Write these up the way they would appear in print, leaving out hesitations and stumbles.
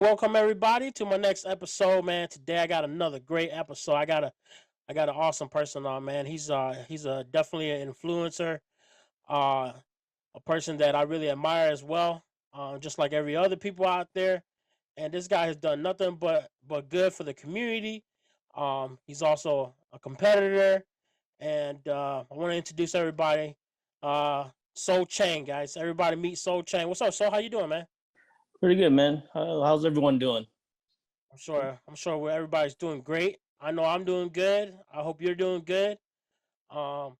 Welcome everybody to my next episode, man. Today I got another great episode. I got an awesome person on, man. He's definitely an influencer, uh, a person that I really admire as well. Just like every other people out there, and this guy has done nothing but good for the community. He's also a competitor, and I want to introduce everybody. Soul Chang, guys. Everybody meet Soul Chang. What's up, Soul? How you doing, man? Pretty good, man. How's everyone doing? I'm sure where everybody's doing great. I know I'm doing good. I hope you're doing good. Um,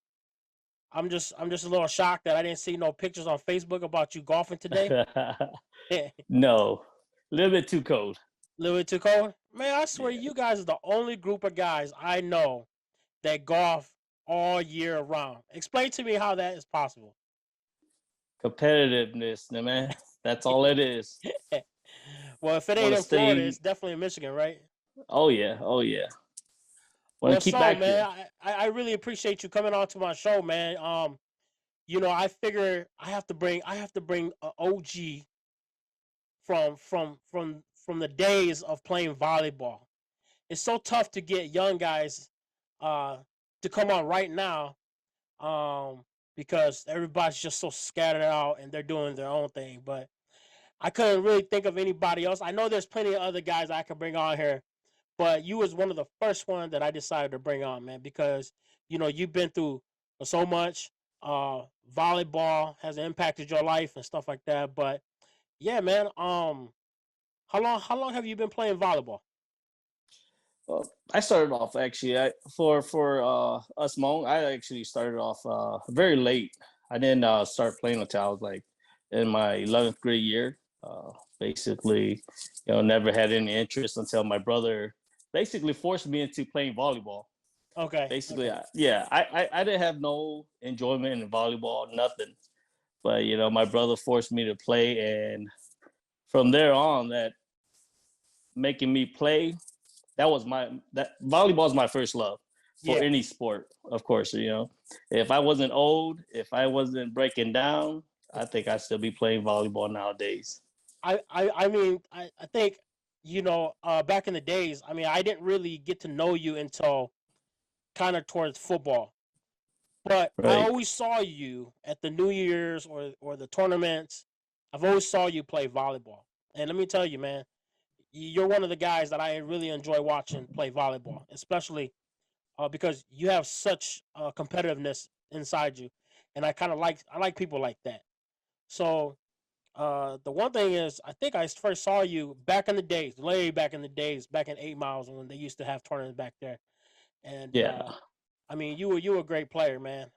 I'm just a little shocked that I didn't see no pictures on Facebook about you golfing today. A No, a little bit too cold. little bit too cold. Man, I swear Yeah, you guys are the only group of guys I know that golf all year round. Explain to me how that is possible. competitiveness, man. That's all it is. Well, if it ain't Want to in Florida, stay? it's definitely in Michigan, right? Oh yeah, oh yeah. Want Well, to keep so man, active. I really appreciate you coming on to my show, man. I figure I have to bring a OG from the days of playing volleyball. It's so tough to get young guys uh to come on right now um because everybody's just so scattered out and they're doing their own thing. But I couldn't really think of anybody else. I know there's plenty of other guys I could bring on here, but you was one of the first one that I decided to bring on, man, because you've been through so much. Volleyball has impacted your life and stuff like that. But yeah, man. How long have you been playing volleyball? Well, I started off actually. For us Hmong, I actually started off very late. I didn't start playing until I was like in my 11th grade year. Basically, never had any interest until my brother basically forced me into playing volleyball. Okay, Basically, okay, yeah, I didn't have no enjoyment in volleyball, nothing. But my brother forced me to play, and from there on, that making me play, that volleyball is my first love for yeah. any sport. Of course, if I wasn't old, if I wasn't breaking down, I think I'd still be playing volleyball nowadays. I think back in the days. I mean, I didn't really get to know you until kind of towards football. But I Right. always saw you at the New Year's or the tournaments. I've always saw you play volleyball. And let me tell you, man, you're one of the guys that I really enjoy watching play volleyball, especially because you have such competitiveness inside you, and I like people like that. So the one thing is, I think I first saw you back in the days, way back in the days, back in 8 Miles when they used to have tournaments back there. And Yeah. I mean, you were a great player, man.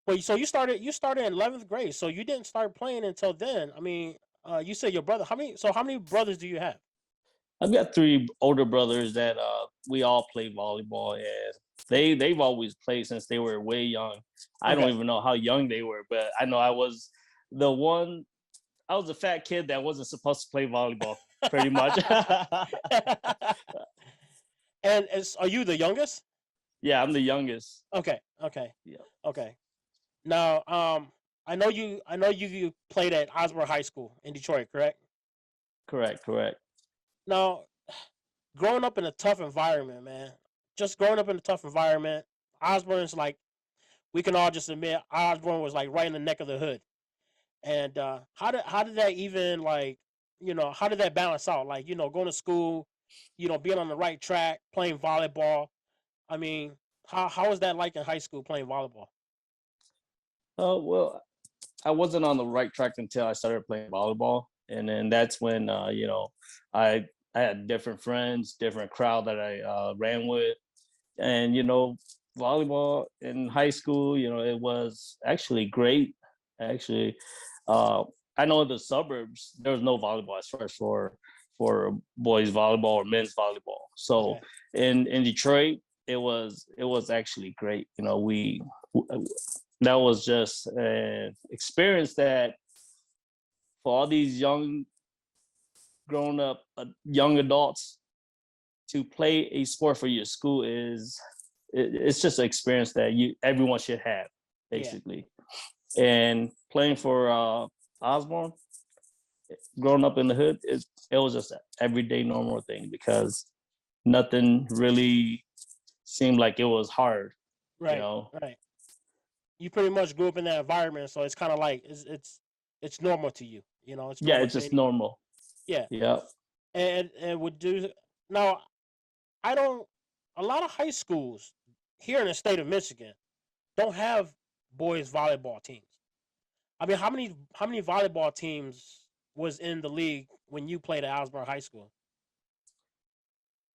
But so you started in 11th grade, so you didn't start playing until then. I mean, you said your brother. How many brothers do you have? I've got three older brothers that we all play volleyball, and they've always played since they were way young. I don't Okay. even know how young they were, but I know I was the one. I was a fat kid that wasn't supposed to play volleyball, pretty much. And are you the youngest? Yeah, I'm the youngest. Okay, okay, Yeah, okay. Now, I know you played at Osborne High School in Detroit, correct? correct, correct. Now, growing up in a tough environment, man, just growing up in a tough environment, Osborne's like we can all just admit Osborne was like right in the neck of the hood. And how did that even like how did that balance out? Like going to school, being on the right track, playing volleyball. I mean, how was that like in high school playing volleyball? Oh well, I wasn't on the right track until I started playing volleyball, and then that's when I I had different friends, different crowd that I ran with, and volleyball in high school, it was actually great. Actually, uh, I know in the suburbs there was no volleyball as far as for boys volleyball or men's volleyball. So Okay. in Detroit, it was actually great. We that was just an experience that for all these grown up young adults to play a sport for your school it's just an experience that you everyone should have Yeah. basically. And playing for Osborne, growing up in the hood, it was just an everyday normal thing because nothing really seemed like it was hard, you Right, know. right. You pretty much grew up in that environment, so it's kind of like it's normal to you. You know, it's Yeah, normal it's to just anyone. normal. Yeah, Yeah. and would do now. I don't. A lot of high schools here in the state of Michigan don't have boys volleyball teams. I mean, how many volleyball teams was in the league when you played at Alsborough High School?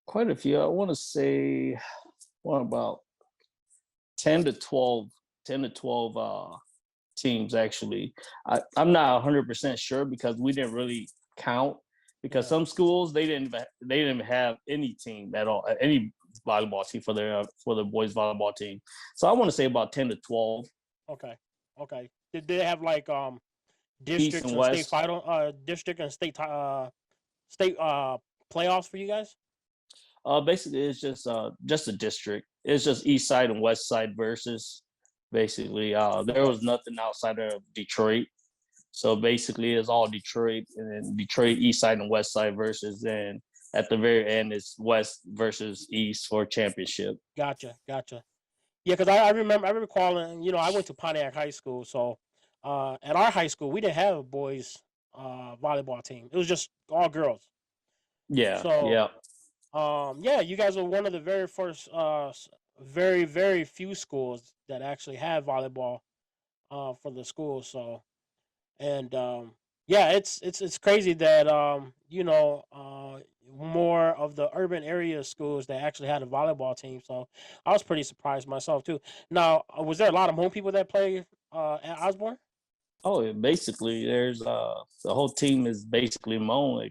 Quite a few. I want to say, what about 10 to 12, 10 to 12 teams actually. I'm not 100% sure because we didn't really count because Yeah. some schools they didn't have any team at all, any volleyball team for the boys volleyball team. So I want to say about 10 to 12. Okay. Okay. Did they have like East districts and and state West. final district and state playoffs for you guys? Basically it's just a district. It's just East Side and West Side versus basically. There Okay. was nothing outside of Detroit. So basically, it's all Detroit and then Detroit East Side and West Side versus. Then at the very end, it's West versus East for championship. Gotcha. Gotcha. Yeah, because I remember I remember calling. You know, I went to Pontiac High School, so at our high school we didn't have a boys volleyball team. It was just all girls. Yeah, So yeah, yeah, you guys were one of the very first very very few schools that actually had volleyball for the school. So and yeah, it's crazy that more of the urban area schools that actually had a volleyball team. So I was pretty surprised myself too. Now, was there a lot of Hmong people that play at Osborne? Oh, yeah, basically, there's the whole team is basically Hmong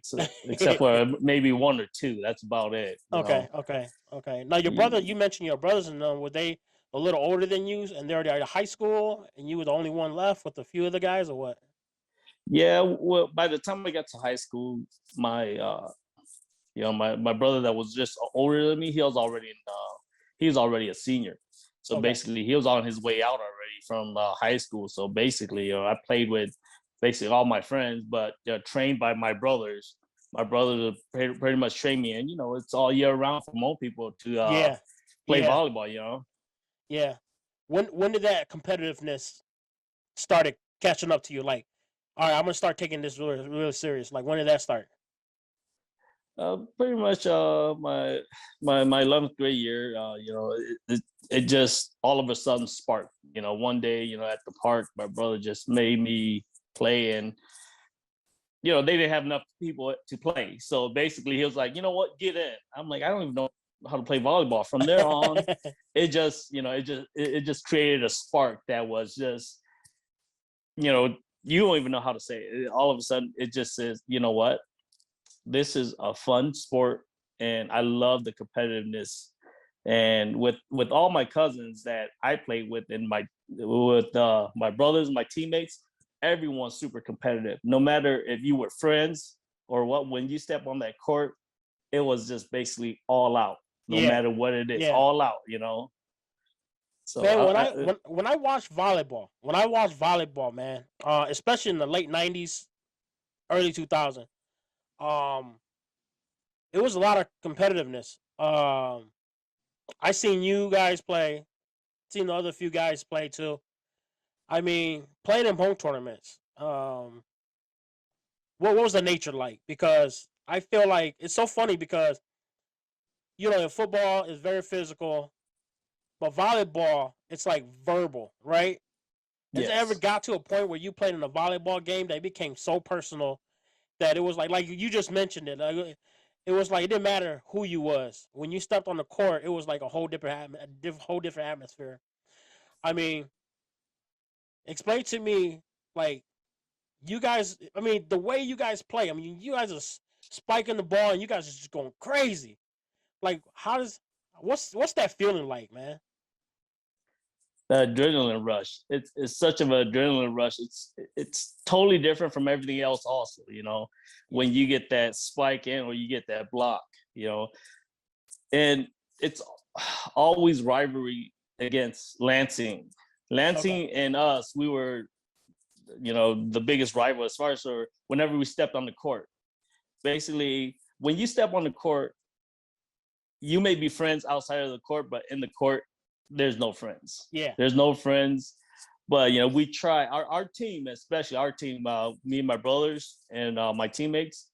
except for maybe one or two. That's about it. You Okay, know. okay, okay. Now your brother, Y- you mentioned your brothers and them. Were they a little older than you, and they're at high school, and you were the only one left with a few of the guys, or what? Yeah. Well, by the time I got to high school, my my brother that was just older than me, he was already a senior. So Okay. basically, he was on his way out already from high school. So basically, I played with basically all my friends, but trained by my brothers. My brothers pretty much trained me, and it's all year round for most people to Yeah, play yeah, volleyball. You know. yeah. When did that competitiveness started catching up to you? Like, all right, I'm gonna start taking this really, really serious. Like, when did that start? Pretty much my 11th grade year, it just all of a sudden sparked. One day, at the park, my brother just made me play, and they didn't have enough people to play. So basically, he was like, you know what, get in. I'm like, I don't even know how to play volleyball. From there on, it just created a spark that was just, you don't even know how to say it. All of a sudden, it just says, you know what, this is a fun sport, and I love the competitiveness. And with all my cousins that I played with and my brothers, my teammates, everyone's super competitive. No matter if you were friends or what, when you step on that court, it was just basically all out. No Yeah, matter what it is, yeah. all out. So Man, when I, I I when I watched volleyball, man, especially in the late '90s, early 2000, um, it was a lot of competitiveness. I seen you guys play, seen the other few guys play too. I mean, playing in home tournaments. What was the nature like? Because I feel like it's so funny because in football is very physical, but volleyball it's like verbal, right? Has it ever yes. got to a point where you played in a volleyball game that became so personal that it was like you just mentioned it. Like, it was like it didn't matter who you was when you stepped on the court. It was like a whole whole different atmosphere. I mean, explain to me like you guys. I mean, the way you guys play. I mean, you guys are spiking the ball and you guys are just going crazy. Like, what's that feeling like, man? The adrenaline rush. It's such of an adrenaline rush. It's totally different from everything else. Also, Yeah. when you get that spike in or you get that block, you know, and it's always rivalry against Lansing. Okay. Lansing and us, we were the biggest rival as far as whenever we stepped on the court. Basically, when you step on the court, you may be friends outside of the court, but in the court, there's no friends. Yeah. There's no friends. But we try our team, especially our team, me and my brothers and my teammates,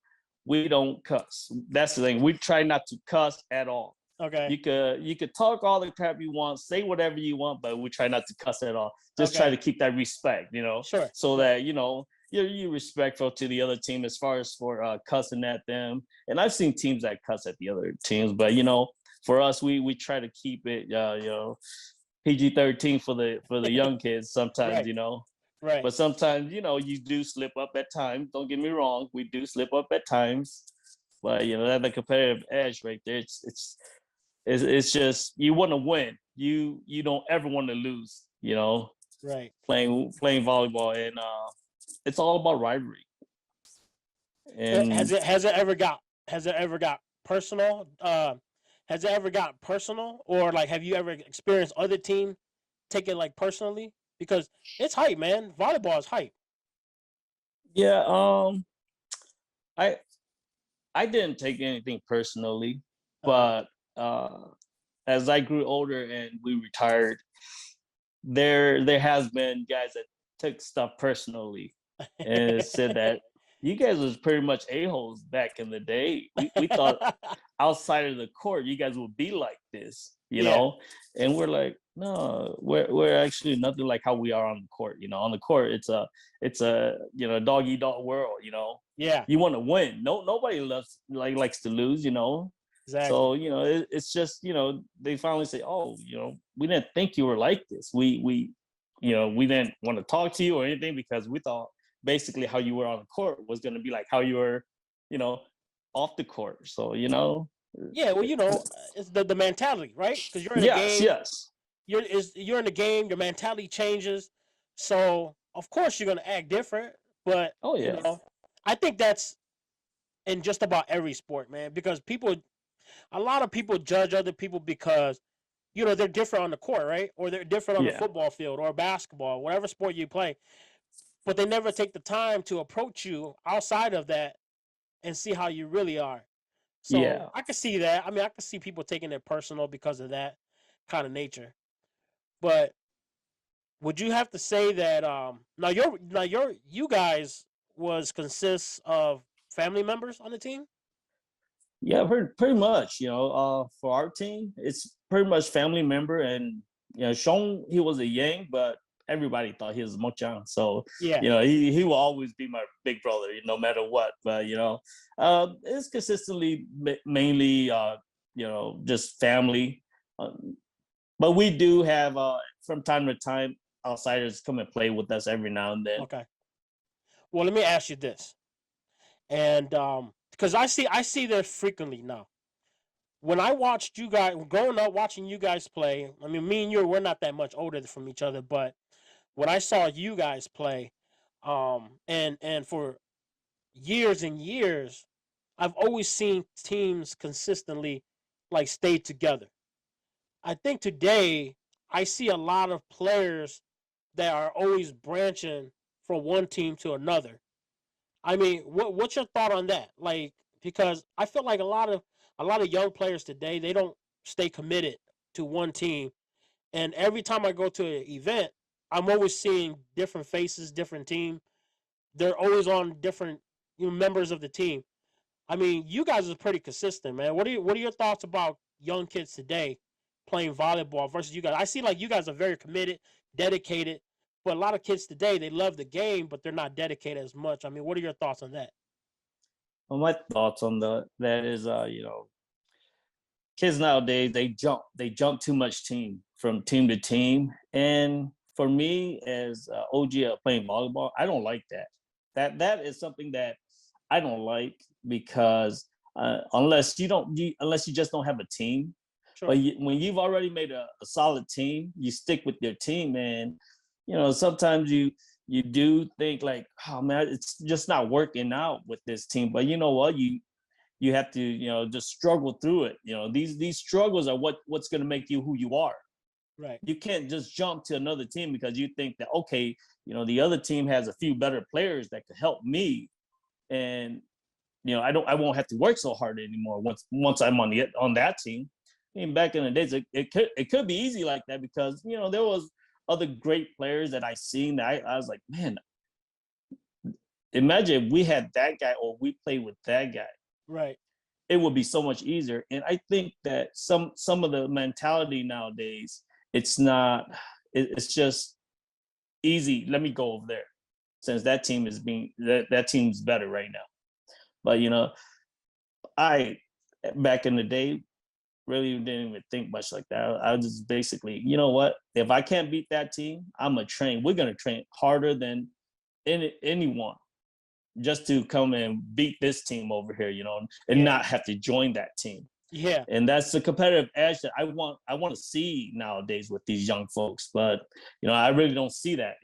we don't cuss. That's the thing. We try not to cuss at all. Okay. You could talk all the crap you want, say whatever you want, but we try not to cuss at all. Just try to keep that respect, Sure. so that you're respectful to the other team as far as for cussing at them. And I've seen teams that cuss at the other teams, but for us, we try to keep it PG-13 for the young kids sometimes, Right. Right. But sometimes you do slip up at times. Don't get me wrong, we do slip up at times, but that the competitive edge right there. It's just you want to win. You don't ever want to lose. Right. Playing volleyball, and it's all about rivalry. And has it ever got personal? Has it ever got personal, or like have you ever experienced other team take it like personally? Because it's hype, man. Volleyball is hype. Yeah, I didn't take anything personally, but as I grew older and we retired, there has been guys that took stuff personally and said that you guys was pretty much a-holes back in the day. We thought outside of the court you guys would be like this, and we're like, no, we're actually nothing like how we are on the court. On the court it's a dog eat dog world. Yeah. You want to win. Nobody likes to lose. Exactly. So it's just they finally say, oh, we didn't think you were like this. We didn't want to talk to you or anything because we thought basically how you were on the court was going to be like how you were, off the court. So yeah, well, it's the mentality, right? Because you're in the game. Yes. You're in the game. Your mentality changes, so of course you're gonna act different. But oh yeah, I think that's in just about every sport, man. Because a lot of people judge other people because they're different on the court, right? Or they're different on the football field or basketball, whatever sport you play. But they never take the time to approach you outside of that and see how you really are. So I can see that. I mean, I can see people taking it personal because of that kind of nature. But would you have to say that you guys consists of family members on the team? Yeah, pretty much. For our team, it's pretty much family member, and Sean, he was a Yang, but everybody thought he was Chang. So he will always be my big brother, no matter what. But it's consistently mainly just family. But we do have from time to time outsiders come and play with us every now and then. Okay. Well, let me ask you this, and because I see this frequently now. When I watched you guys growing up, watching you guys play, I mean, me and you, we're not that much older from each other, but when I saw you guys play, and for years and years, I've always seen teams consistently like stay together. I think today I see a lot of players that are always branching from one team to another. I mean, what's your thought on that? Like, because I feel like a lot of young players today, they don't stay committed to one team. And every time I go to an event, I'm always seeing different faces, different team. They're always on different members of the team. I mean, you guys are pretty consistent, man. What are your thoughts about young kids today playing volleyball versus you guys? I see like you guys are very committed, dedicated, but a lot of kids today, they love the game, but they're not dedicated as much. I mean, what are your thoughts on that? Well, my thoughts on that is kids nowadays they jump too much from team to team, and for me as OG playing volleyball, I don't like that. That is something that I don't like because unless you just don't have a team. Sure. But when you've already made a solid team, you stick with your team, and sometimes you do think like, oh man, it's just not working out with this team. But you know what, you have to just struggle through it. These struggles are what's going to make you who you are. Right. You can't just jump to another team because you think that, okay, the other team has a few better players that could help me, and I won't have to work so hard anymore once I'm on that team. I mean, back in the days, it could be easy like that because there was other great players that I seen that I was like, man, imagine if we had that guy or we played with that guy. Right. It would be so much easier. And I think that some of the mentality nowadays, it's not. It's just easy. Let me go over there, since that team is that team's better right now. But I back in the day really didn't even think much like that. I was just basically, what? If I can't beat that team, I'm gonna train. We're gonna train harder than anyone just to come and beat this team over here, and not have to join that team. Yeah. And that's the competitive edge that I want to see nowadays with these young folks. But I really don't see that.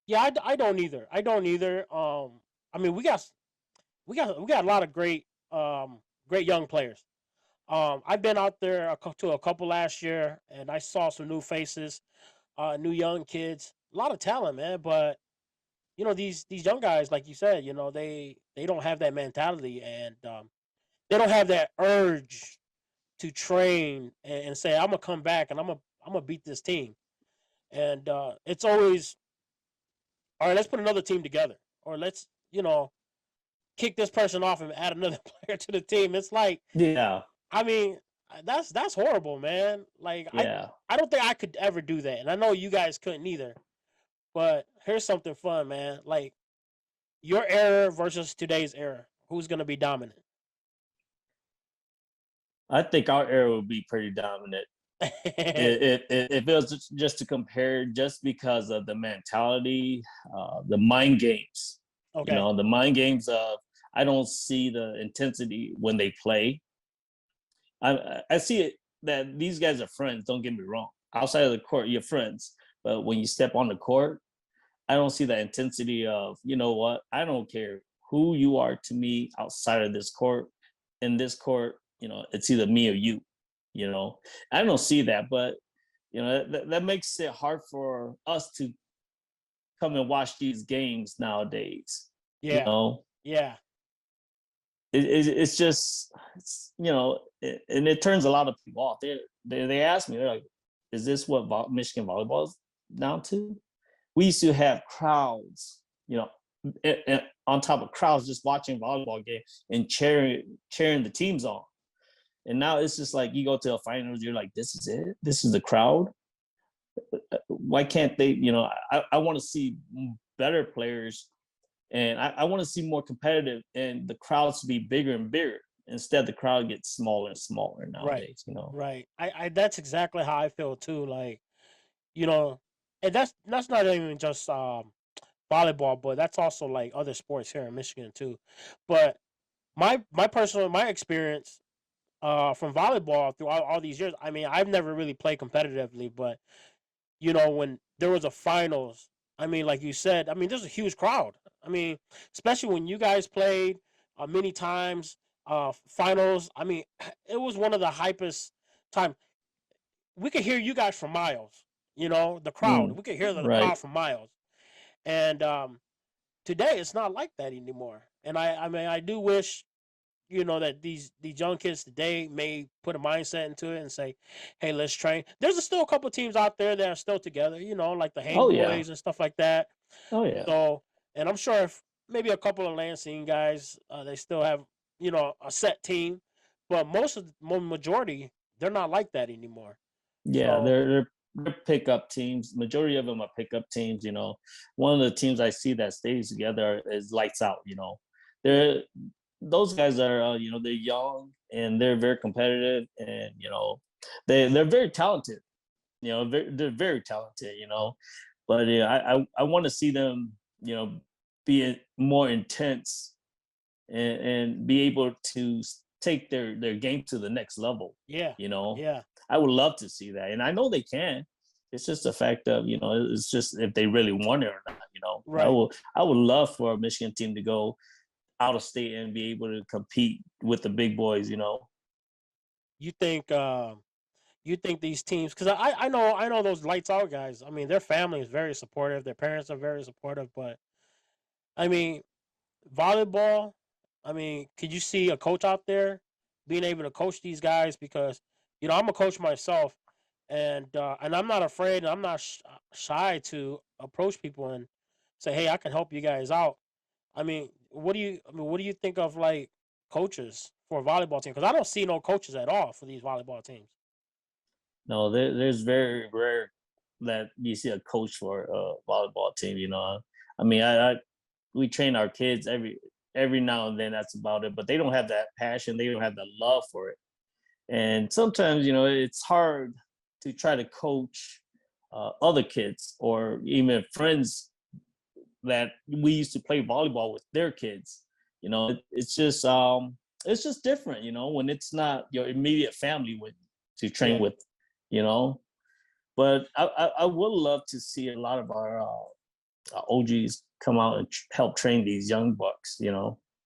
Yeah, I don't either. I don't either. I mean, we got a lot of great young players. I've been out there to a couple last year, and I saw some new faces, new young kids, a lot of talent, man. But these young guys, like you said, they don't have that mentality, and they don't have that urge to train and say, I'm gonna come back and I'm gonna beat this team. And it's always, all right, let's put another team together, or let's kick this person off and add another player to the team. It's like, Yeah. I mean, that's horrible, man. Like, Yeah. I don't think I could ever do that, and I know you guys couldn't either. But here's something fun, man. Like, your era versus today's era. Who's gonna be dominant? I think our era would be pretty dominant. If it was just to compare, just because of the mentality, the mind games, Okay. the mind games of, I don't see the intensity when they play. I see it that these guys are friends. Don't get me wrong. Outside of the court, you're friends, but when you step on the court, I don't see that intensity of, what? I don't care who you are to me outside of this court. In this court, it's either me or you. I don't see that, but that makes it hard for us to come and watch these games nowadays. Yeah. Yeah. It's just, and it turns a lot of people off. They ask me, they're like, is this what Michigan volleyball is down to? We used to have crowds, and on top of crowds just watching volleyball games and cheering the teams on. And now it's just like, you go to a finals, you're like, this is it? This is the crowd? Why can't they, I want to see better players, and I want to see more competitive, and the crowds to be bigger and bigger. Instead, the crowd gets smaller and smaller nowadays, Right. I that's exactly how I feel too. Like, and that's not even just volleyball, but that's also like other sports here in Michigan too. But my experience from volleyball through all these years, I mean, I've never really played competitively, but when there was a finals, I mean, like you said, I mean, there's a huge crowd. I mean, especially when you guys played many times, finals. I mean, it was one of the hypest time. We could hear you guys for miles. The crowd. We could hear the right. crowd for miles. And today, it's not like that anymore. And I mean, I do wish that these young kids today may put a mindset into it and say, hey, let's train. There's still a couple of teams out there that are still together, like the Hang Oh yeah. Boys and stuff like that. Oh yeah. So, and I'm sure if maybe a couple of Lansing guys, they still have a set team, but most of the majority, they're not like that anymore. Yeah, So, they're pickup teams. Majority of them are pickup teams. One of the teams I see that stays together is Lights Out. They're those guys are they're young and they're very competitive, and they're very talented. They're very talented. But I want to see them be more intense, and be able to take their game to the next level. yeah. Yeah. I would love to see that, and I know they can. It's just the fact of it's just if they really want it or not. Right. I would love for a Michigan team to go out of state and be able to compete with the big boys. You think you think these teams? Because I know those lights out guys. I mean, their family is very supportive. Their parents are very supportive. But I mean, volleyball. I mean, could you see a coach out there being able to coach these guys? Because I'm a coach myself, and I'm not afraid. And I'm not shy to approach people and say, "Hey, I can help you guys out." I mean, what do you think of like coaches for a volleyball team? Because I don't see no coaches at all for these volleyball teams. No, there's very rare that you see a coach for a volleyball team. I mean, I we train our kids every now and then. That's about it. But they don't have that passion. They don't have the love for it. And sometimes, it's hard to try to coach other kids or even friends that we used to play volleyball with their kids. It's just different. When it's not your immediate family to train Yeah, with. You know, but I would love to see a lot of our OGs come out and help train these young bucks.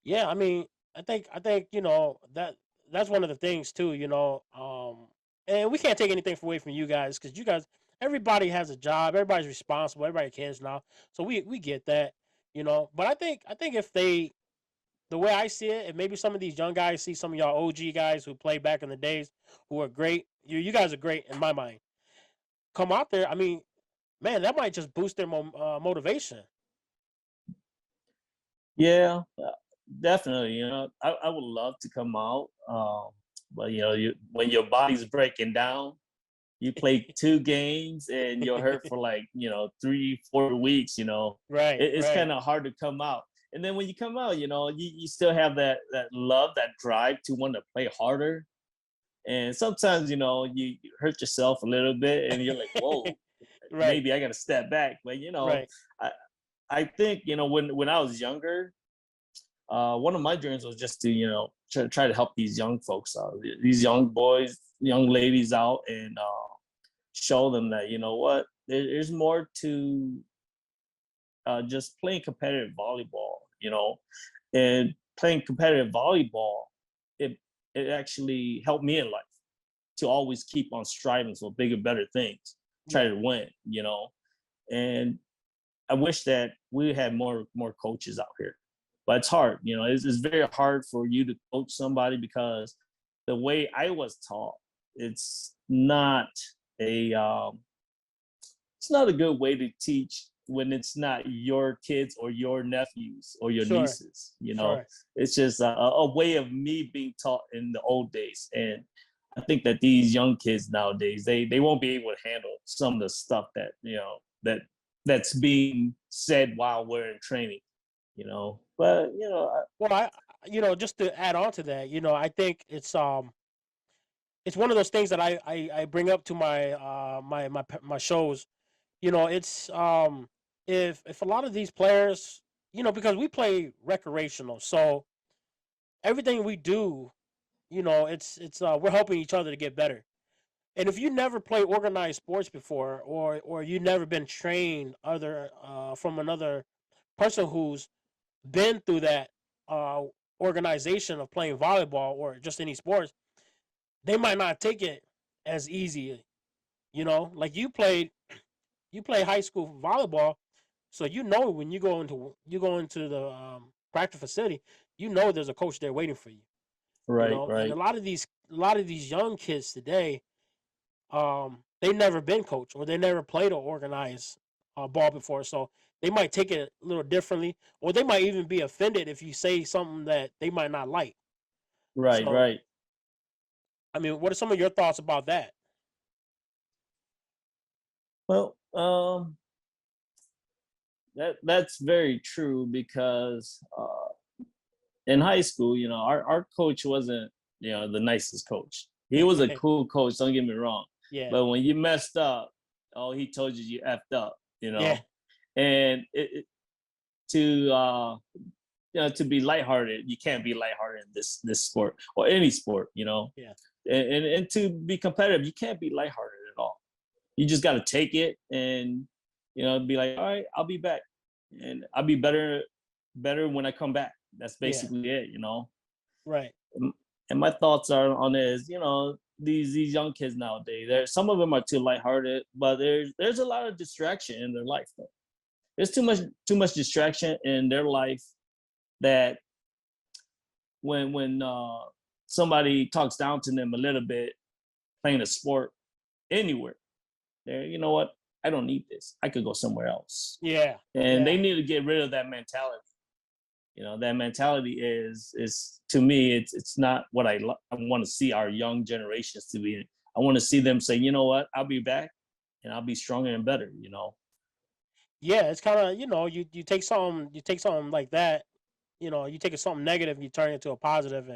yeah. I mean, I think that's one of the things too. And we can't take anything away from you guys because you guys, everybody has a job, everybody's responsible, everybody cares now. So we get that. But I think if the way I see it, if maybe some of these young guys see some of y'all OG guys who played back in the days who are great, you guys are great in my mind. Come out there. I mean, man, that might just boost their motivation. Yeah, definitely. I would love to come out, but when your body's breaking down, you play 2 games and you're hurt for like 3-4 weeks. Right, It's right. kind of hard to come out. And then when you come out, you still have that love, that drive to want to play harder. And sometimes, you hurt yourself a little bit and you're like, whoa, Right, maybe I got to step back. But, right. I, I think, when I was younger, one of my dreams was just to, try to help these young folks out, these young boys, young ladies out and show them that, what, there's more to just playing competitive volleyball, and playing competitive volleyball, it, it actually helped me in life to always keep on striving for bigger, better things, try Yeah. to win, and I wish that we had more coaches out here, but it's hard. It's very hard for you to coach somebody because the way I was taught, it's not a it's not a good way to teach when it's not your kids or your nephews or your Sure, nieces. sure. It's just a way of me being taught in the old days, and I think that these young kids nowadays they won't be able to handle some of the stuff that that's being said while we're in training. But Well, just to add on to that, I think it's one of those things that I bring up to my shows. It's if a lot of these players, because we play recreational, so everything we do, it's we're helping each other to get better. And if you never played organized sports before, or you never been trained other from another person who's been through that uh, organization of playing volleyball or just any sports, they might not take it as easy. Like you play high school volleyball, so when you go into the practice facility, there's a coach there waiting for you. right, And right, a lot of these young kids today, they never been coached or they never played or organized ball before, so they might take it a little differently, or they might even be offended if you say something that they might not like. right, So, right. I mean, what are some of your thoughts about that? Well, that's very true because in high school, our coach wasn't, the nicest coach. He was a cool coach, don't get me wrong. Yeah, But when you messed up, oh, he told you effed up, yeah, And to to be lighthearted, you can't be lighthearted in this sport or any sport, yeah, And to be competitive, you can't be lighthearted at all. You just got to take it and be like, all right, I'll be back, and I'll be better when I come back. That's yeah. basically it. Right. And my thoughts are on it is, these young kids nowadays, some of them are too lighthearted, but there's a lot of distraction in their life. Though. There's too much distraction in their life that when somebody talks down to them a little bit playing a sport anywhere, they're, you know what, I don't need this. I could go somewhere else. Yeah. And they need to get rid of that mentality. That mentality is to me, it's not what I want to see our young generations to be. I want to see them say, you know what, I'll be back and I'll be stronger and better. Yeah, it's kind of, you take something like that, you take something negative and you turn it into a positive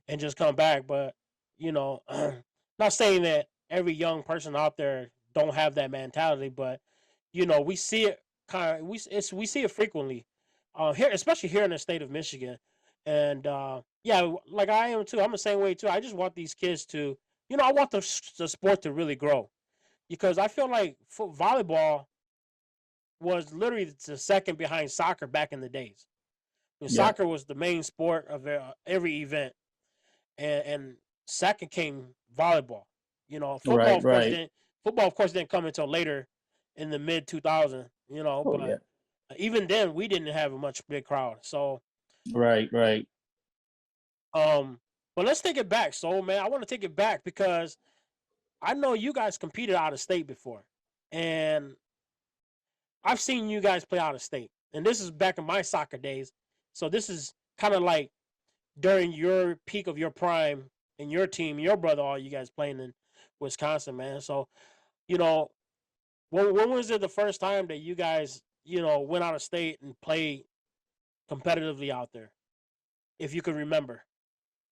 and just come back. But not saying that every young person out there don't have that mentality, but we see it we see it frequently, here, especially here in the state of Michigan, and yeah, like I am too. I'm the same way too. I just want these kids to, I want the sport to really grow, because I feel like volleyball was literally the second behind soccer back in the days. Yeah. Soccer was the main sport of every event, and second came volleyball. Football Right. of course Right. didn't. Football of course didn't come until later, in the mid 2000s. Oh But yeah. even then we didn't have a much big crowd. So Right. Right. um, but let's take it back. So man, I want to take it back because I know you guys competed out of state before, and I've seen you guys play out of state, and this is back in my soccer days. So this is kind of like during your peak of your prime and your team, your brother, all you guys playing in Wisconsin, man. So, you know, when was it the first time that you guys, went out of state and played competitively out there, if you can remember?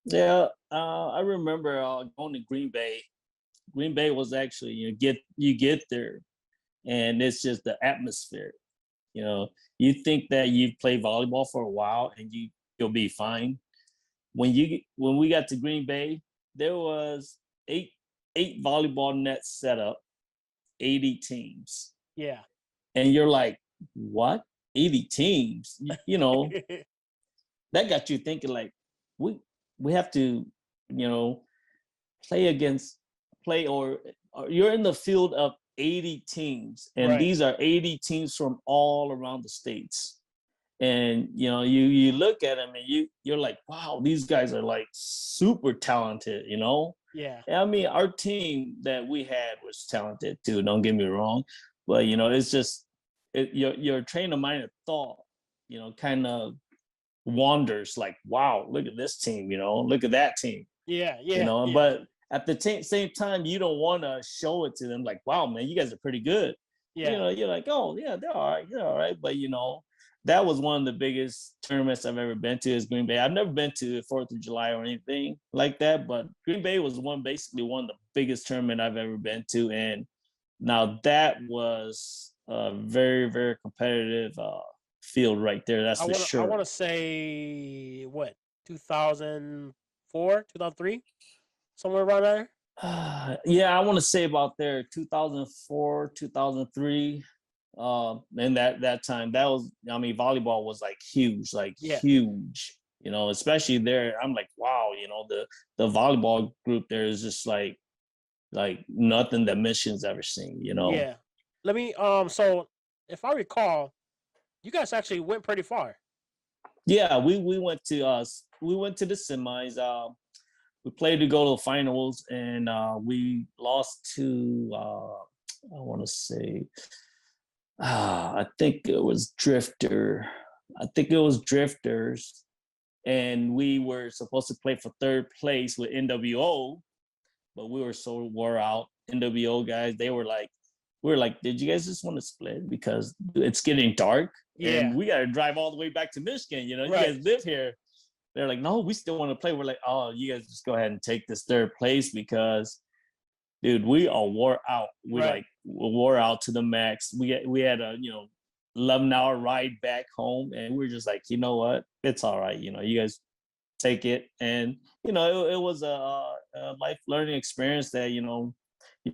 Yeah. I remember going to Green Bay. Green Bay was actually, you get there and it's just the atmosphere. You think that you've played volleyball for a while and you'll be fine. When we got to Green Bay, there was eight volleyball nets set up, 80 teams. Yeah. And you're like, what? 80 teams? That got you thinking like, we have to, you know, play against play or you're in the field of 80 teams, and Right. these are 80 teams from all around the states. And you look at them and you're like, wow, these guys are like super talented. Yeah. And I mean, our team that we had was talented too, don't get me wrong, but it's just your train of mind of thought kind of wanders like, wow, look at this team, look at that team, Yeah. Yeah. Yeah. but at the same time, you don't want to show it to them like, wow, man, you guys are pretty good. Yeah. You're like, oh yeah, they're all right. But that was one of the biggest tournaments I've ever been to is Green Bay. I've never been to 4th of July or anything like that, but Green Bay was basically one of the biggest tournament I've ever been to. And now that was a very, very competitive field right there. That's I for want to. I sure. want to say what, 2004, 2003, somewhere around there. Yeah, I want to say about there 2004, 2003. And that time, that was, I mean, volleyball was like huge, Yeah. especially there. I'm like, wow, the volleyball group there is just like nothing that Michigan's ever seen. Yeah. Let me. So, if I recall, you guys actually went pretty far. Yeah, we went to the semis. We played to go to the finals, and we lost to I want to say I think it was Drifter. I think it was Drifters, and we were supposed to play for third place with NWO, but we were so wore out. NWO guys, we were like, did you guys just want to split because it's getting dark Yeah. and we got to drive all the way back to Michigan? You Right. guys live here. They're like, no, we still want to play. We're like, oh, you guys just go ahead and take this third place because, dude, we are wore out. We Right. wore out to the max. We had a 11-hour ride back home, and we are just like, you know what, it's all right. You guys take it, and it was a life learning experience that you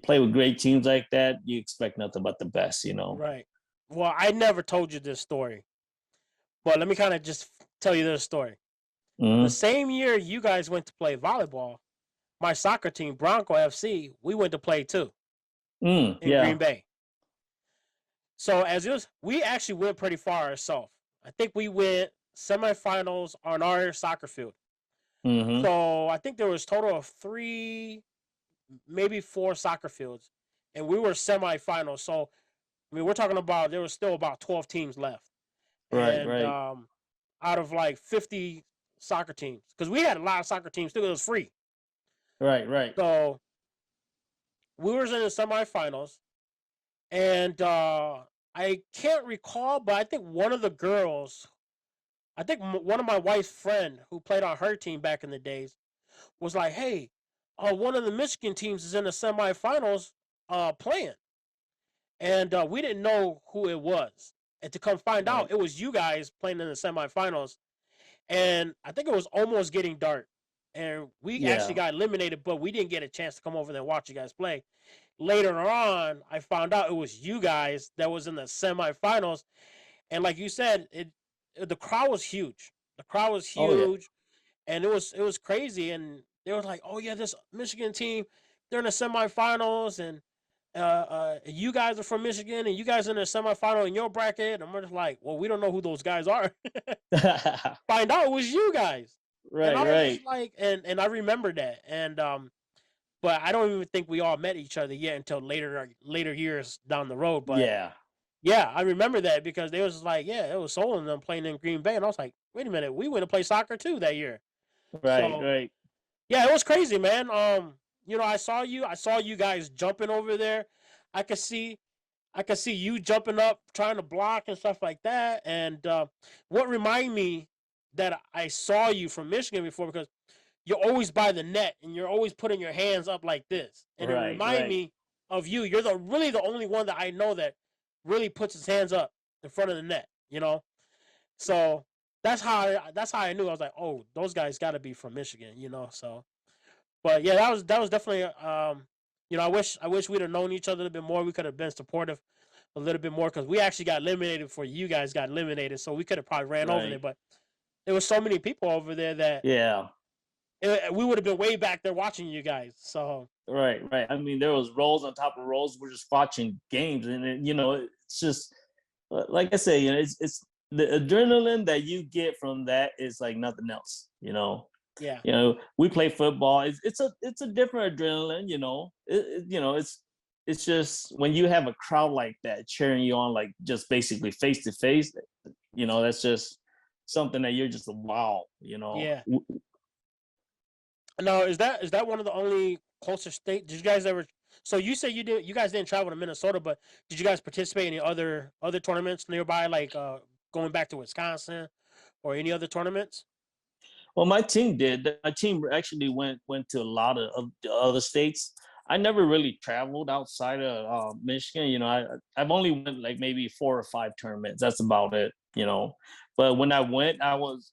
play with great teams like that, you expect nothing but the best. Right. Well, I never told you this story, but let me kind of just tell you this story. The Mm-hmm. same year you guys went to play volleyball, my soccer team, Bronco FC, we went to play too in Green Yeah. Bay. So as it was, we actually went pretty far ourselves. I think we went semifinals on our soccer field. Mm-hmm. So I think there was total of 3, maybe 4 soccer fields, and we were semifinals. So I mean, we're talking about there was still about 12 teams left, Right. and Right. out of like 50 soccer teams, because we had a lot of soccer teams too. It was free, Right. Right. so we were in the semifinals, and I can't recall, but I think one of the girls, I think one of my wife's friend who played on her team back in the days, was like, "Hey, one of the Michigan teams is in the semifinals, playing," and we didn't know who it was. And to come find out, Right. it was you guys playing in the semifinals. And I think it was almost getting dark, and we actually Yeah. got eliminated, but we didn't get a chance to come over there and watch you guys play. Later on, I found out it was you guys that was in the semifinals, and like you said, the crowd was huge. The crowd was Oh yeah. huge, and it was crazy. And they were like, "Oh yeah, this Michigan team, they're in the semifinals, and you guys are from Michigan, and you guys are in the semifinal in your bracket." And we're just like, "Well, we don't know who those guys are." Find out it was you guys, and Right. I was just Right. like, and I remember that, and but I don't even think we all met each other yet until later years down the road. But Yeah. yeah, I remember that because they was like, yeah, it was Soul and them playing in Green Bay, and I was like, wait a minute, we went to play soccer too that year. Right. So Right. yeah, it was crazy, man. I saw you guys jumping over there. I could see, I could see you jumping up, trying to block and stuff like that. And what reminded me that I saw you from Michigan before, because you're always by the net and you're always putting your hands up like this, and it Right. reminded Right. me of you. You're the only one that I know that really puts his hands up in front of the net. So that's how I knew. I was like, oh, those guys got to be from Michigan. So, but yeah, that was definitely I wish we'd have known each other a little bit more. We could have been supportive a little bit more, because we actually got eliminated before you guys got eliminated. So we could have probably ran over there, Right. but there was so many people over there that Yeah. we would have been way back there watching you guys. So Right. Right. I mean, there was rows on top of rows. We're just watching games, and it's just like I say, it's the adrenaline that you get from that is like nothing else. yeah, We play football. It's a different adrenaline. It's just when you have a crowd like that cheering you on, like just basically face to face. That's just something that you're just wow. yeah. No, is that one of the only closer state? Did you guys ever? So you say you guys didn't travel to Minnesota, but did you guys participate in any other tournaments nearby, like going back to Wisconsin or any other tournaments? Well, my team did. My team actually went to a lot of the other states. I never really traveled outside of Michigan. I've only went like maybe 4 or 5 tournaments. That's about it. But when I went, I was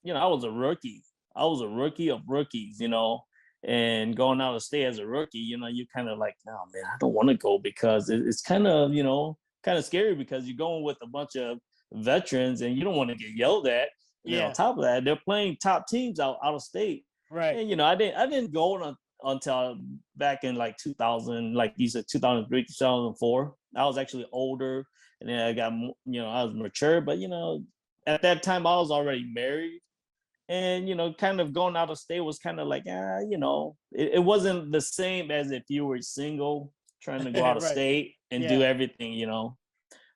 a rookie. I was a rookie of rookies. And going out of state as a rookie, you kind of like, oh man, I don't want to go because it's kind of kind of scary because you're going with a bunch of veterans and you don't want to get yelled at. And then on Yeah, top of that, they're playing top teams out of state. right. And I didn't go until back in like 2000, like you said, 2003, 2004. I was actually older, and then I got I was mature. But at that time I was already married, and kind of going out of state was kind of like it wasn't the same as if you were single trying to go out of Right. state and do Yeah. everything.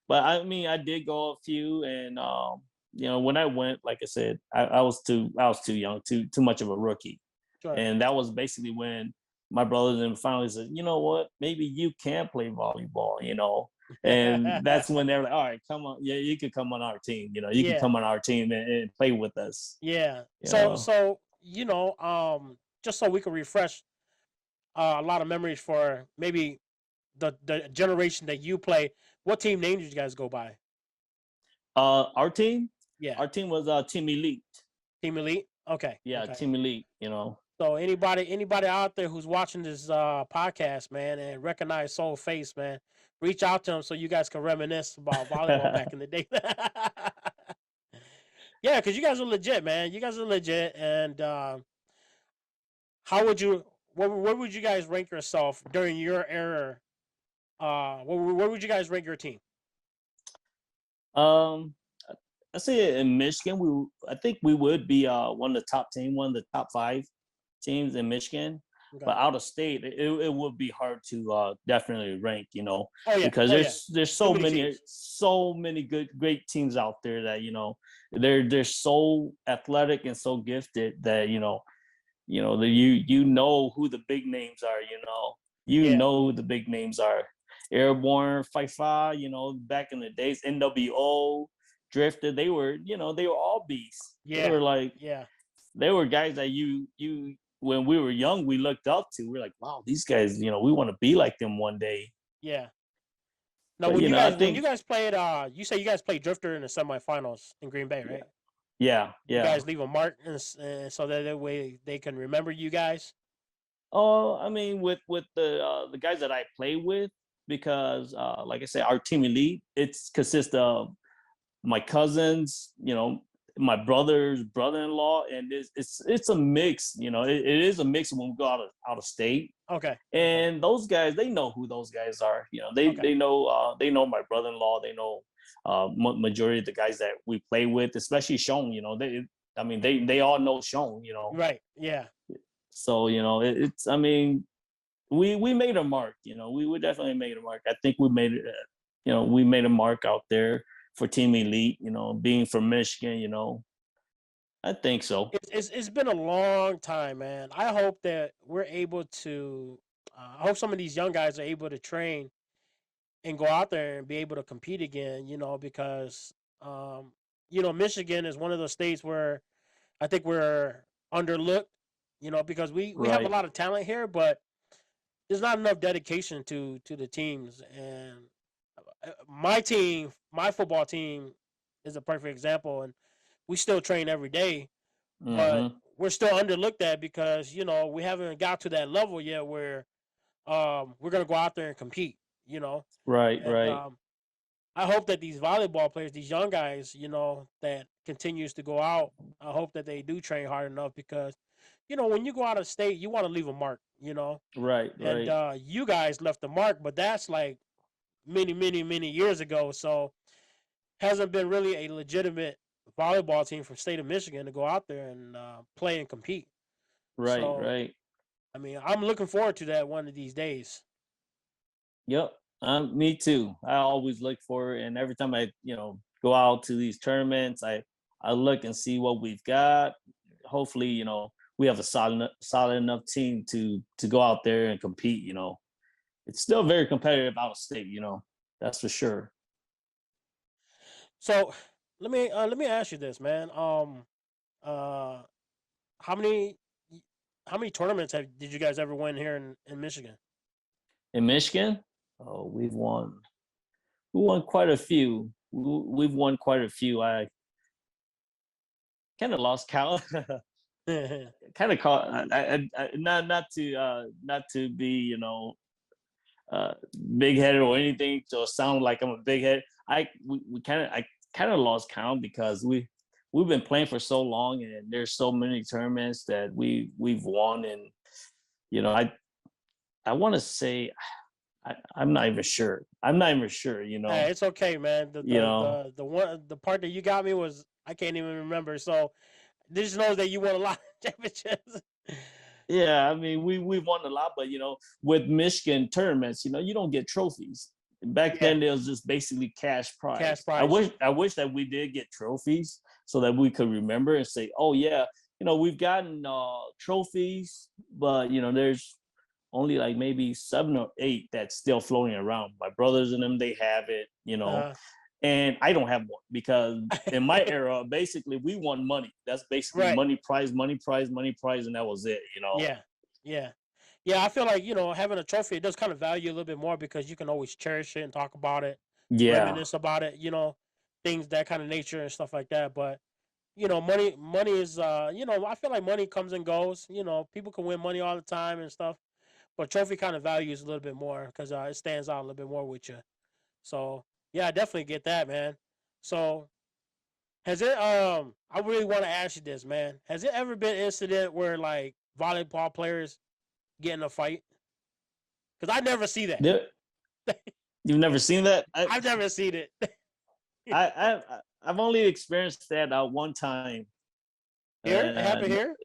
But I mean, I did go a few, and when I went, like I said, I was too young, too much of a rookie, Sure. and that was basically when my brothers and finally said, you know what, maybe you can play volleyball. And that's when they were like, all right, come on, yeah, you could come on our team, you can Yeah. come on our team and play with us, Yeah. you So know. so just so we can refresh a lot of memories for maybe the generation that you play. What team name did you guys go by? Our team, Yeah, our team was Team Elite. Team Elite. Okay, Yeah, okay. Team Elite. So anybody out there who's watching this podcast, man, and recognize Soul Face, man, reach out to him so you guys can reminisce about volleyball back in the day. Yeah, because you guys are legit, man. You guys are legit. And how would you? Where would you guys rank yourself during your era? Where would you guys rank your team? Um, I say in Michigan, I think we would be one of the top team, one of the top 5 teams in Michigan. Okay. But out of state, it would be hard to definitely rank, Oh yeah. because Oh yeah. there's Too so many many teams. so many great teams out there that they're so athletic and so gifted that you know who the big names are. Yeah. Who the big names are. Airborne, Fifa, back in the days, NWO, Drifter, they were all beasts. They Yeah. were like Yeah. they were guys that you when we were young we looked up to. We're like, wow, these guys, we want to be like them one day. Yeah. Now, But I when you think, guys played, you say you guys played Drifter in the semifinals in Green Bay, yeah, right? yeah, You yeah. guys leave a mark, so that way they can remember you guys. Oh, I mean, with the guys that I play with, because like I said, our team elite, it's consists of my cousins, my brother's brother-in-law, and it's a mix. It is a mix when we go out of state. Okay. Okay. And those guys, they know who those guys are. They Okay. they know my brother-in-law. They know majority of the guys that we play with, especially Sean. They all know Sean. Right. Yeah. So it's, I mean, we made a mark. We definitely made a mark. I think we made it. We made a mark out there for Team Elite. Being from Michigan. I think so. It's been a long time, man. I hope that we're able to. I hope some of these young guys are able to train and go out there and be able to compete again. Because Michigan is one of those states where I think we're underlooked. Because we have a Right. lot of talent here, but there's not enough dedication to the teams. And my team, my football team, is a perfect example. And we still train every day, but Mm-hmm. we're still underlooked at because we haven't got to that level yet where we're gonna go out there and compete. Right. And Right. I hope that these volleyball players, these young guys, that continues to go out, I hope that they do train hard enough because when you go out of state, you want to leave a mark. Right. And Right. you guys left a mark, but that's like many, many, many years ago. So hasn't been really a legitimate volleyball team from state of Michigan to go out there and play and compete. Right. So Right. I mean, I'm looking forward to that one of these days. Yep. Me too. I always look for it, and every time I, go out to these tournaments, I look and see what we've got. Hopefully, we have a solid enough team to go out there and compete. It's still very competitive out of state. That's for sure. So let me ask you this, man. Uh, how many how many tournaments did you guys ever win here in Michigan? In Michigan, oh, we won quite a few. We've won quite a few. I kind of lost count. Kind of caught. Not to be uh, big headed or anything to sound like I'm a big head. I kind of lost count because we've been playing for so long, and there's so many tournaments that we've won. And I want to say, I'm not even sure. I'm not even sure. Hey, it's okay, man. The You the know. the the one the part that you got me was I can't even remember. So just know that you won a lot of championships. Yeah, I mean, we've won a lot, but with Michigan tournaments, you don't get trophies. Back Yeah, then, it was just basically cash cash prize. I prize. wish I wish that we did get trophies so that we could remember and say, oh yeah, we've gotten trophies, but there's only like maybe 7 or 8 that's still floating around. My brothers and them, they have it. Uh, And I don't have one because in my era, basically we won money. That's basically right. money prize, money prize, money prize, and that was it. Yeah. Yeah. Yeah. I feel like having a trophy it does kind of value a little bit more because you can always cherish it and talk about it, Yeah, reminisce about it. Things that kind of nature and stuff like that. But money is I feel like money comes and goes. People can win money all the time and stuff, but trophy kind of values a little bit more because it stands out a little bit more with you. So yeah, I definitely get that, man. So Has it? I really want to ask you this, man. Has it ever been an incident where like volleyball players get in a fight? Because I never see that. There, you've never seen that? I've never seen it. I've only experienced that one time, Here, it and happened here.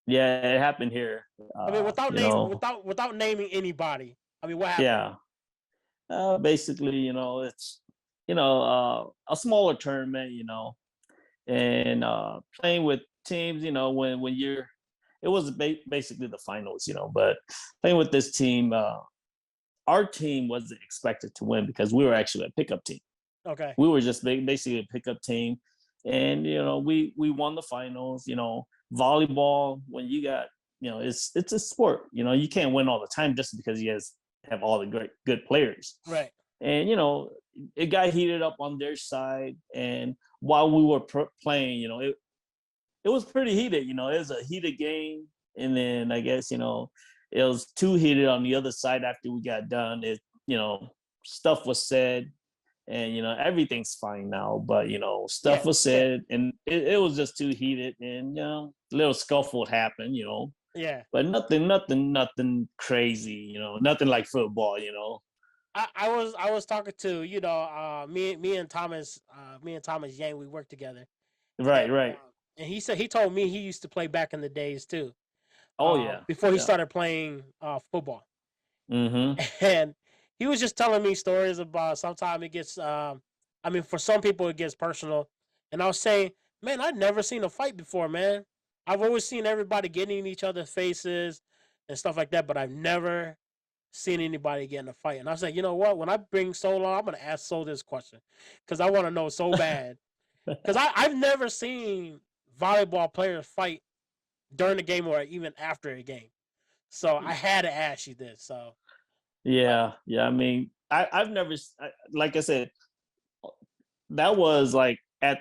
yeah, it happened here. I mean, You know, without naming anybody. I mean, what happened? yeah. Basically, it's a smaller tournament, and playing with teams, when you're, it was basically the finals, but playing with this team, our team wasn't expected to win because we were actually a pickup team. Okay. We were just basically a pickup team, and we won the finals. Volleyball, when you got, it's a sport. You can't win all the time just because you guys have all the great good players. Right. And it got heated up on their side, and while we were playing, it was pretty heated. It was a heated game, and then I guess it was too heated on the other side after we got done. Stuff was said, and everything's fine now, but stuff was said, and it was just too heated, and a little scuffle happened. Yeah. But nothing crazy. Nothing like football. I was talking to me and Thomas Yang, we worked together. Right, And, right. And he told me he used to play back in the days too. Oh yeah. Before he Yeah. started playing football. Mm-hmm. And he was just telling me stories about sometimes it gets I mean, for some people it gets personal. And I was saying, man, I've never seen a fight before, man. I've always seen everybody getting in each other's faces and stuff like that, but I've never seen anybody get in a fight. And I was like, you know what? When I bring Sol on, I'm gonna ask Sol this question because I want to know so bad. Because I've never seen volleyball players fight during the game or even after a game. So I had to ask you this. So Yeah, yeah. I mean, I've never, like I said, that was like at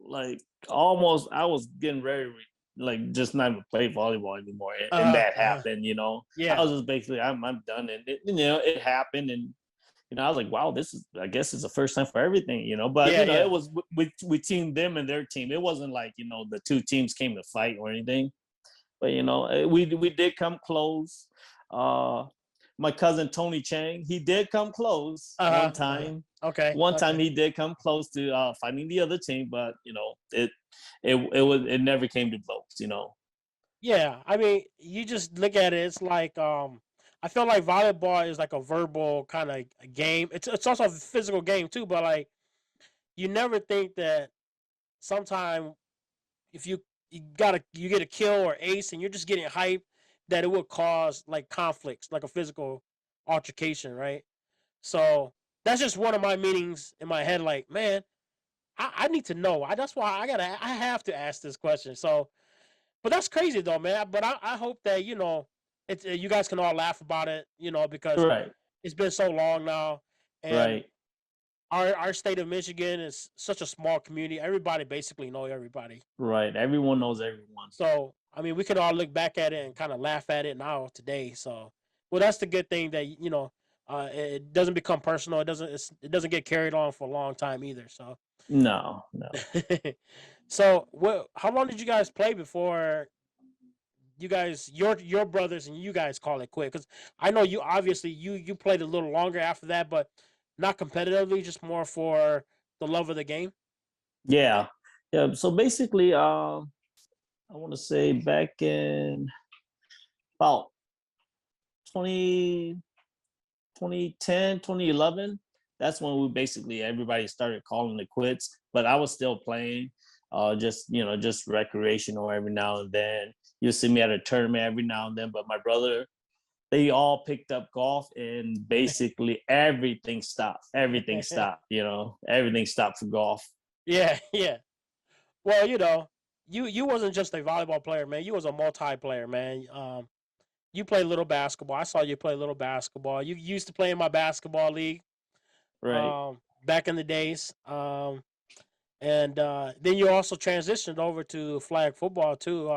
like almost I was getting ready like just not even play volleyball anymore, and that happened. Yeah. I was just basically I'm done, and it happened, and I was like, wow, I guess it's the first time for everything, But it was we teamed them and their team. It wasn't like the two teams came to fight or anything. But we did come close. My cousin Tony Chang, he did come close one time. Okay. One time he did come close to fighting the other team, but it never came to blows. Yeah, I mean, you just look at it. It's like I feel like volleyball is like a verbal kind of game. It's also a physical game too, but like you never think that sometime if you get a kill or ace and you're just getting hype that it would cause like conflicts, like a physical altercation, right? So that's just one of my meanings in my head. Like, man, I need to know. That's why I have to ask this question. So, but that's crazy though, man. But I hope that it's you guys can all laugh about it, because Right, it's been so long now, and right, our state of Michigan is such a small community. Everybody basically know everybody. right. Everyone knows everyone. So I mean, we can all look back at it and kind of laugh at it now today. So, well, that's the good thing that it doesn't become personal. It doesn't get carried on for a long time either. So, No, no. so what? How long did you guys play before you guys your brothers and you guys call it quit? Because I know you obviously you played a little longer after that, but not competitively, just more for the love of the game. Yeah, yeah. So basically, I want to say back in about 20, 2010, 2011. That's when we basically everybody started calling it quits. But I was still playing, just recreational every now and then. You see me at a tournament every now and then. But my brother, they all picked up golf, and basically everything stopped. Everything stopped. Everything stopped for golf. Yeah, yeah. Well, you wasn't just a volleyball player, man. You was a multi-player, man. You play little basketball. I saw you play little basketball. You used to play in my basketball league, Right. back in the days. And then you also transitioned over to flag football too.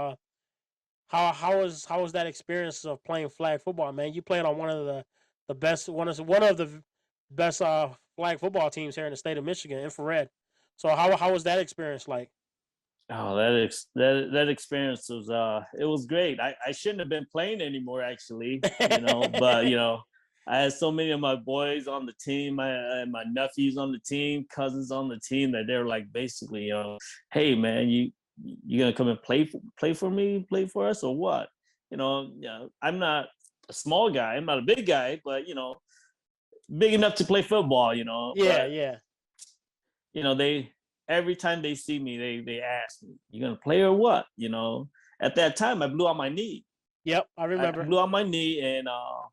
How was that experience of playing flag football, man? You played on one of the best one of the best flag football teams here in the state of Michigan, Infrared. So how was that experience like? Oh, that experience was it was great. I shouldn't have been playing anymore actually, but I had so many of my boys on the team, my nephews on the team, cousins on the team that they're like basically, hey man, you gonna come and play for me, play for us or what? I'm not a small guy, I'm not a big guy, but big enough to play football, Yeah, but yeah. they every time they see me, they ask me, "You gonna play or what?" At that time, I blew out my knee. Yep, I I remember. blew out my knee, and I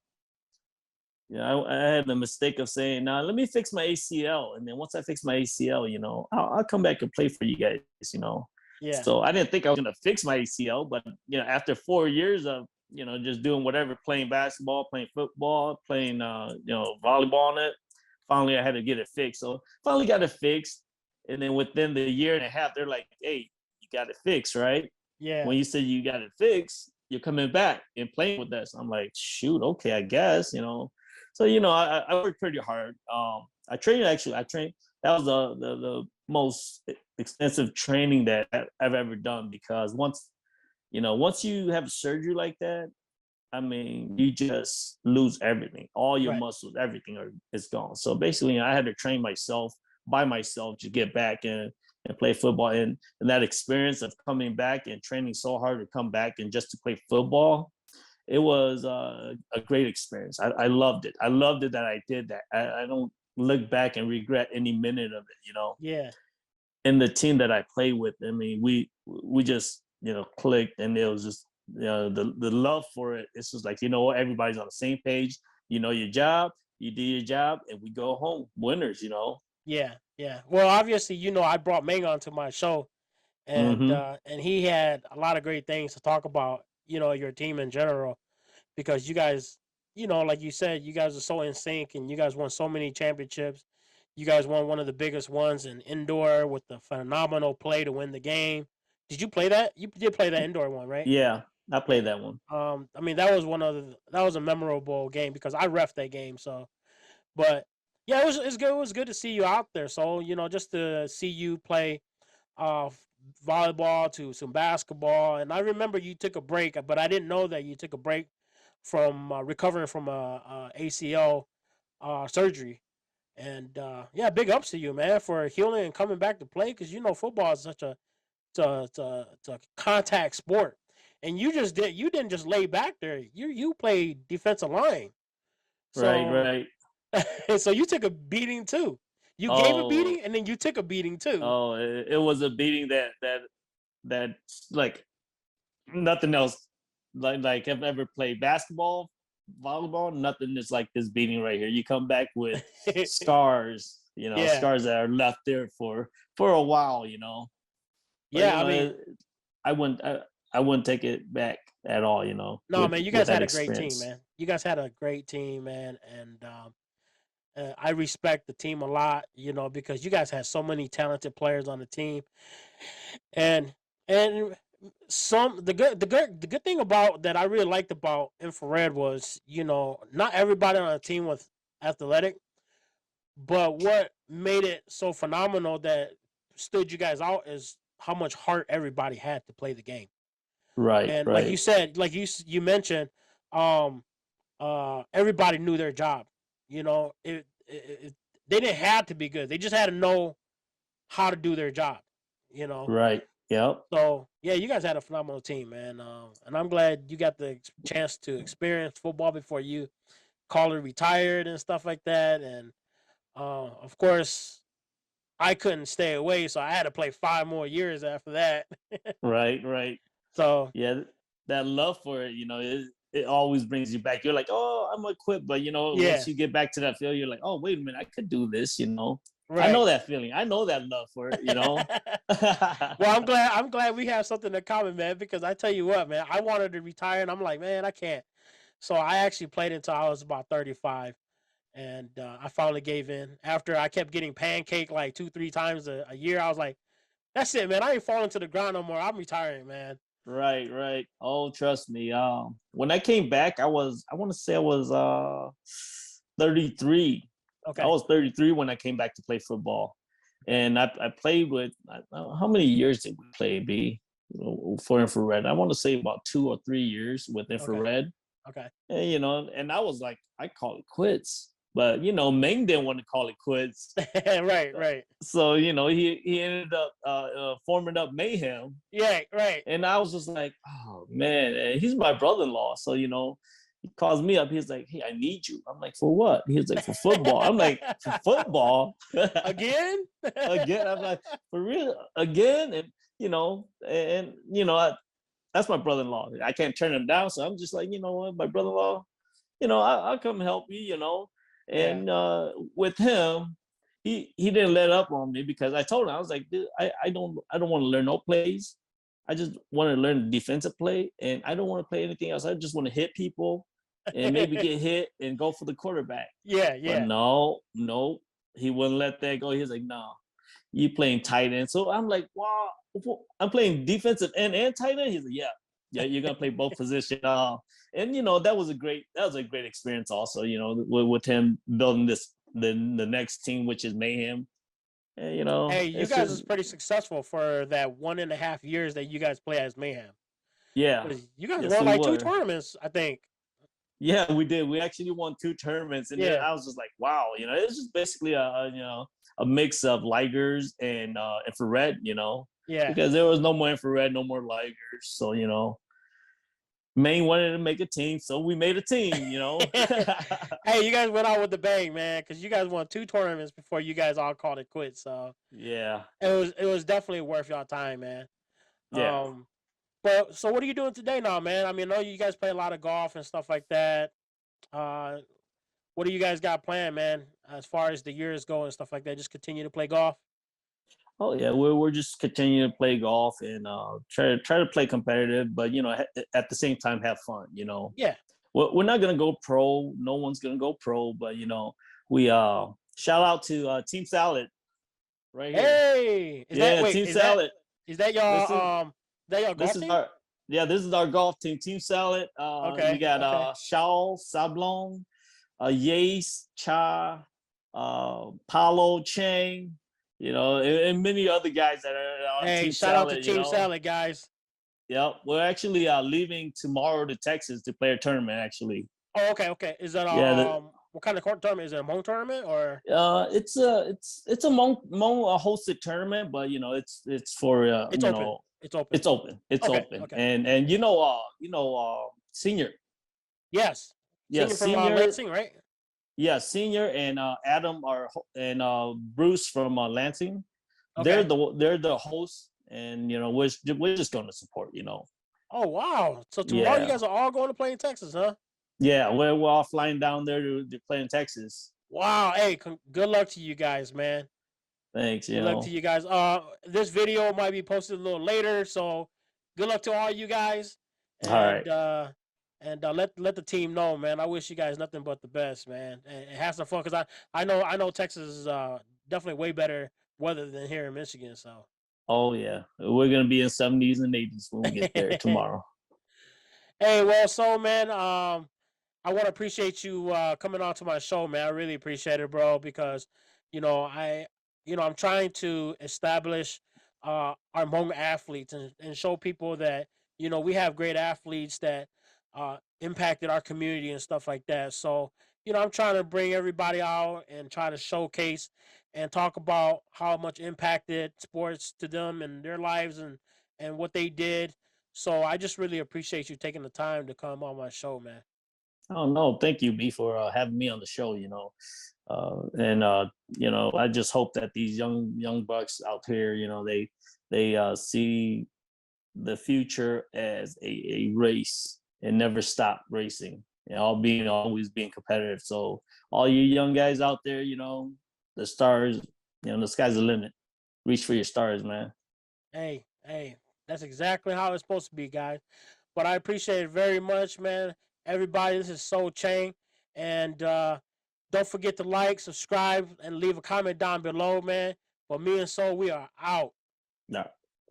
had the mistake of saying, "Now let me fix my ACL," and then once I fix my ACL, I'll come back and play for you guys. Yeah. So I didn't think I was gonna fix my ACL, but after 4 years of just doing whatever, playing basketball, playing football, playing volleyball on it, finally I had to get it fixed. So finally got it fixed, and then within the year and a half, they're like, "Hey, you got it fixed, right? Yeah. When you said you got it fixed, you're coming back and playing with us." I'm like, "Shoot, okay, I guess." So I worked pretty hard. I trained actually. I trained. That was the most extensive training that I've ever done, because once you have surgery like that, I mean, you just lose everything. All your Right. muscles, everything is gone. So basically, I had to train myself by myself to get back and play football. And that experience of coming back and training so hard to come back and just to play football, it was a great experience. I loved it. I loved it that I did that. I don't look back and regret any minute of it. Yeah. And the team that I played with, I mean, we just clicked, and it was just the love for it. It's just like everybody's on the same page. You know your job, you do your job, and we go home winners. Yeah. Yeah. Well, obviously, I brought Meng onto my show, Mm-hmm. and he had a lot of great things to talk about. Your team in general, because you guys, like you said, you guys are so in sync, and you guys won so many championships. You guys won one of the biggest ones in indoor with the phenomenal play to win the game. Did you play that? You did play that indoor one, right? Yeah, I played Yeah. that one. I mean, that was a memorable game because I ref that game. So, but yeah, it's good. It was good to see you out there. So, just to see you play uh volleyball to some basketball, and I remember you took a break, but I didn't know that you took a break from recovering from a ACL surgery. And yeah, big ups to you, man, for healing and coming back to play, because football is such a it's a contact sport, and you didn't just lay back there. You played defensive line, Right, so right. so you took a beating too. You gave a Oh, beating, and then you took a beating too. oh, it was a beating that like nothing else. Like I've ever played basketball, volleyball. Nothing is like this beating right here. You come back with scars, Yeah, scars that are left there for a while. But yeah. I mean, I wouldn't I wouldn't take it back at all. no, With man, you with guys that had a great team, experience. man. You guys had a great team, man, and I respect the team a lot, because you guys had so many talented players on the team, and and the good thing about that I really liked about infrared was, not everybody on the team was athletic, but what made it so phenomenal that stood you guys out is how much heart everybody had to play the game. Right, And like you right, said, like you mentioned, um everybody knew their job. They didn't have to be good, they just had to know how to do their job. you know right. Yep. so yeah, you guys had a phenomenal team, man. And I'm glad you got the chance to experience football before you call it retired and stuff like that. And of course, I couldn't stay away, so I had to play 5 more years after that. Right, right. So Yeah, that love for it, it always brings you back. You're like, oh, I'm gonna quit, but yeah. once you get back to that field, you're like, oh, wait a minute, I could do this. I know Right. that feeling. I know that love for it. Well, I'm glad we have something in common, man, because I tell you what, man, I wanted to retire, and I'm like, man, I can't. So I actually played until I was about 35, and I finally gave in after I kept getting pancaked like 2-3 times a year. I was like, that's it, man. I ain't falling to the ground no more. I'm retiring, man. Right, right. Oh, trust me. When I came back, I want to say I was 33. I Okay. was 33 when I came back to play football. And I played with how many years did we play, B, for infrared? I want to say about 2 or 3 years with Okay. infrared. Okay. And and I was like, I call it quits. But Ming didn't want to call it quits. Right. Right. So he ended up forming up Mayhem. Yeah. Right. And I was just like, oh man, and he's my brother-in-law. So he calls me up. He's like, hey, I need you. I'm like, for what? He was like, for football. I'm like, for football Again? again. I'm like, for real again. And that's my brother-in-law. I can't turn him down. So I'm just like, what, my brother-in-law, I'll come help you. Yeah. And with him, he didn't let up on me because I told him, I was like, dude, I don't want to learn no plays. I just want to learn defensive play, and I don't want to play anything else. I just want to hit people and maybe get hit and go for the quarterback. Yeah. But Yeah. no, he wouldn't let that go. He was like, no, you playing tight end. So I'm like, wow, I'm playing defensive end and tight end. He's like, yeah, you're gonna play both positions. And that was a great experience also. With him building the next team, which is Mayhem. And, Hey, you it's guys just is pretty successful for that 1.5 years that you guys play as Mayhem. yeah, 'Cause you guys yes, won we like 2 were. tournaments, I think. Yeah, we did. We actually won 2 tournaments, and then Yeah. I was just like, wow, it's just basically a mix of ligers and infrared, Yeah. because there was no more infrared, no more ligers. So Maine wanted to make a team, so we made a team. Hey, you guys went out with the bang, man, because you guys won 2 tournaments before you guys all called it quits. So Yeah, it was definitely worth y'all time, man. yeah. Um, but so what are you doing today now, man? I mean, I know you guys play a lot of golf and stuff like that. Uh, what do you guys got planned, man? As far as the years go and stuff like that, just continue to play golf. Oh yeah, we're just continuing to play golf and try to play competitive, but at the same time have fun. Yeah. We're not gonna go pro. No one's gonna go pro, but we shout out to Team Salad right here. Hey, is that Yeah, wait? Team Salad. Is that This is y'all this golf is team? our this is our golf team. Team Salad. We Okay. got Okay. Shaw Sablon, Yace Cha, Paulo Chang. And many other guys that are on Hey, Team shout out to Salad. Team Salad, guys. Yep, we're actually leaving tomorrow to Texas to play a tournament. Actually, Oh, okay. Okay. Is that yeah, what kind of tournament is it? A Hmong tournament or? it's a Hmong hosted tournament, but it's for It's open. It's open. it's Okay. open, Okay. and senior, Yes. yeah, Singing from senior, Lansing, right? yeah, senior, and Adam are and Bruce from Lansing. Okay. They're the hosts, and we're just going to support. Oh wow! So tomorrow you Yeah, guys are all going to play in Texas, huh? yeah, we're all flying down there to play in Texas. Wow! Hey, good luck to you guys, man. Thanks. Good luck to you guys. This video might be posted a little later, so good luck to all you guys, All right. and let the team know, man. I wish you guys nothing but the best, man, and have some fun because I know Texas is definitely way better weather than here in Michigan. So. Oh yeah, we're gonna be in 70s and 80s when we get there tomorrow. Hey, well, so man, I want to appreciate you coming on to my show, man. I really appreciate it, bro, because I'm trying to establish our Hmong athletes and show people that we have great athletes that impacted our community and stuff like that. So I'm trying to bring everybody out and try to showcase and talk about how much impacted sports to them and their lives and what they did. So I just really appreciate you taking the time to come on my show, man. Oh no, thank you, B, for having me on the show. And I just hope that these young bucks out here, they see the future as a race and never stop racing. Always being competitive. So all you young guys out there, the stars, the sky's the limit. Reach for your stars, man. Hey, that's exactly how it's supposed to be, guys. But I appreciate it very much, man. Everybody, this is So Chang. And don't forget to like, subscribe, and leave a comment down below, man. For me and So, we are out. No.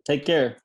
Take care.